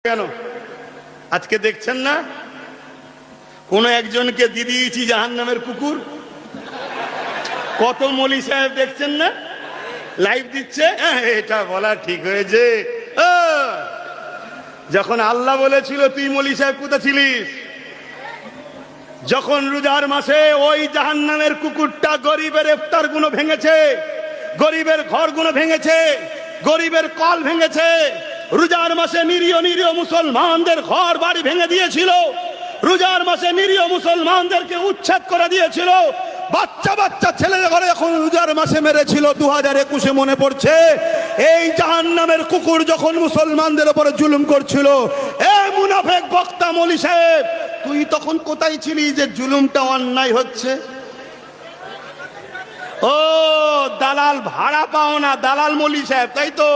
কেন আজকে দেখছেন না কোন একজনকে দিয়ে দিয়েছি জাহান্নামের কুকুর? কত মলি সাহেব দেখছেন না লাইভ দিচ্ছে। এটা বলা ঠিক হয়েছে? যখন আল্লাহ বলেছিল তুই মলি সাহেব কোথায় ছিলিস? যখন রোজার মাসে ওই জাহান্নামের কুকুরটা গরিবের ইফতার গুলো ভেঙেছে, গরিবের ঘর গুলো ভেঙেছে, গরিবের কল ভেঙেছে, রোজার মাসে নিরীহ নিরীহ মুসলমানদের ঘর বাড়ি ভেঙে দিয়েছিল, রোজার মাসে নিরীহ মুসলমানদেরকে উচ্ছেদ করে দিয়েছিল, বাচ্চা বাচ্চা ছেলেদের ঘরে এখন রোজার মাসে মেরেছিল। 2021 মনে পড়ছে এই জাহান্নামের কুকুর যখন মুসলমানদের উপরে জুলুম করছিল। এই মুনাফিক বক্তা মৌলী সাহেব, তুই তখন কোথায় ছিলি যে জুলুমটা অন্যায় হচ্ছে? ও দালাল, ভাড়া পাও না দালাল মৌলী সাহেব, তাই তো?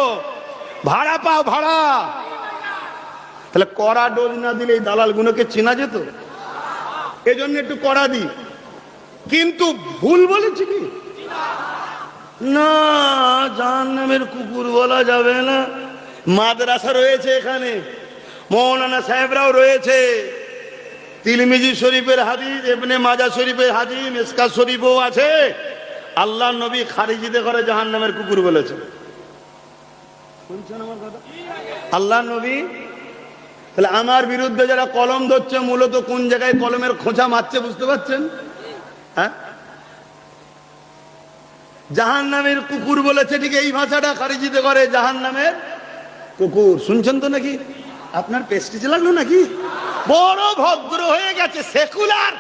ভাড়া পাও, ভাড়া। তাহলে কড়া ডোজ না দিলে এই দালাল গুলোকে চেনা যেত, এজন্য একটু কড়া দি। কিন্তু ভুল বলেছি কি না, জাহান্নামের কুকুর বলা যাবে না। মাদ্রাসা রয়েছে এখানে, মৌলানা সাহেবরাও রয়েছে, তিরমিজি শরীফের হাদিস, ইবনে মাজাহ শরীফের হাদিস, মিশকাত শরীফও আছে। আল্লাহ নবী খারিজিদের ঘরে জাহান্নামের কুকুর বলেছে। শুনছেন আমার কথা? আল্লাহ নবী। তাহলে আমার বিরুদ্ধে যারা কলম ধরছে মূলত কোন জায়গায় কলমের খোঁচা মারছে বুঝতে পারছেন? হ্যাঁ, জাহান্নামের কুকুর বলেছে, ঠিক এই ভাষাটা খারিজিতে করে, জাহান্নামের কুকুর। শুনছেন তো নাকি? আপনার পেস্টিজ লাগলো নাকি? বড় ভদ্র হয়ে গেছে সেকুলার,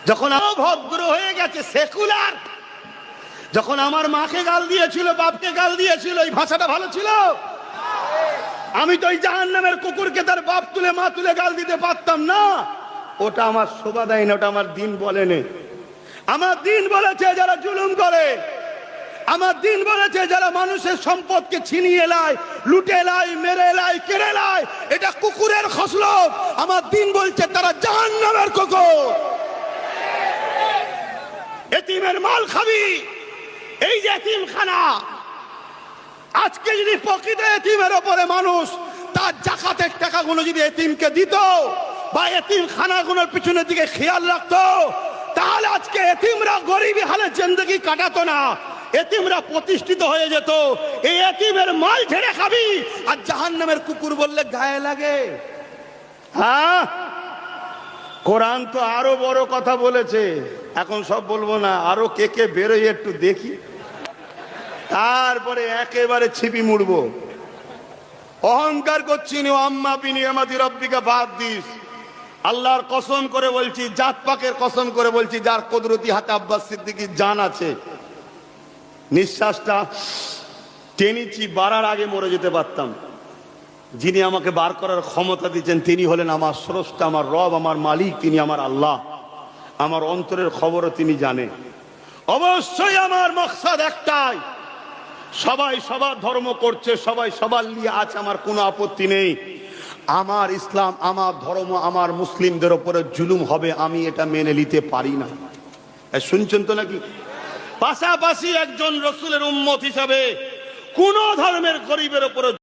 যখন ভদ্র হয়ে গেছে সেকুলার, যখন আমার মাকে গাল দিয়েছিল, বাপকে গাল দিয়েছিল, এই ভাষাটা ভালো ছিল? আমি তো ওই জাহান্নামের কুকুরকে তার বাপ তুলে মা তুলে গাল দিতে পারতাম না। ওটা আমার শোভা দেয় না, ওটা আমার দিন বলেনি। আমার দিন বলেছে যারা জুলুম করে, আমার দিন বলেছে যারা মানুষের সম্পদকে ছিনিয়ে লায়, লুটে লায়, মেরে লায়, কেড়ে লায়, এটা কুকুরের খসলত। আমার দিন বলছে তারা জাহান্নামের কুকুর। এতিমের মাল খাবি, এই যে এতিমখানা, আজকে যদি প্রকৃত এতিমের ওপরে মানুষ তার জাকাতের টাকাগুলো যদি এতিমকে দিত বা এতিমখানাগুলোর পিছনের দিকে খেয়াল রাখতো, তাহলে আজকে এতিমরা গরিবী হালে জিন্দেগি কাটাতো না, এতিমরা প্রতিষ্ঠিত হয়ে যেত। এই এতিমের মাল ঝেড়ে খাবি আর জাহান্নামের কুকুর বললে গায়ে লাগে? হ্যাঁ, কোরআন তো আরো বড় কথা বলেছে, এখন সব বলবো না, আরো কে কে বেরোয় একটু দেখি, তারপরে একেবারে ছিপি মুড়বো। অহংকার করছি নি, আম্মা বিনি আমাদি রব্বিকা ফাহাদ্দিস। আল্লাহর কসম করে বলছি, জাত পাকের কসম করে বলছি, যার কুদরতি হাতে আব্বাস সিদ্দিকীর জান আছে, নিঃশ্বাসটা টেনেছি, বাড়ার আগে মরে যেতে পারতাম। যিনি আমাকে বার করার ক্ষমতা দিচ্ছেন তিনি হলেন আমার স্রষ্টা, আমার রব, আমার মালিক, তিনি আমার আল্লাহ। আমার অন্তরের খবরও তিনি জানেন। অবশ্যই আমার মকসাদ একটাই, সবাই সবার ধর্ম করছে, সবাই সবার নিয়ে আছে, আমার কোনো আপত্তি নেই। আমার ইসলাম, আমার ধর্ম, আমার মুসলিমদের উপরে জুলুম হবে, আমি এটা মেনে নিতে পারি না। শুনছেন তো নাকি? পাশাপাশি একজন রসুলের উম্মত হিসাবে কোন ধর্মের গরিবের উপরে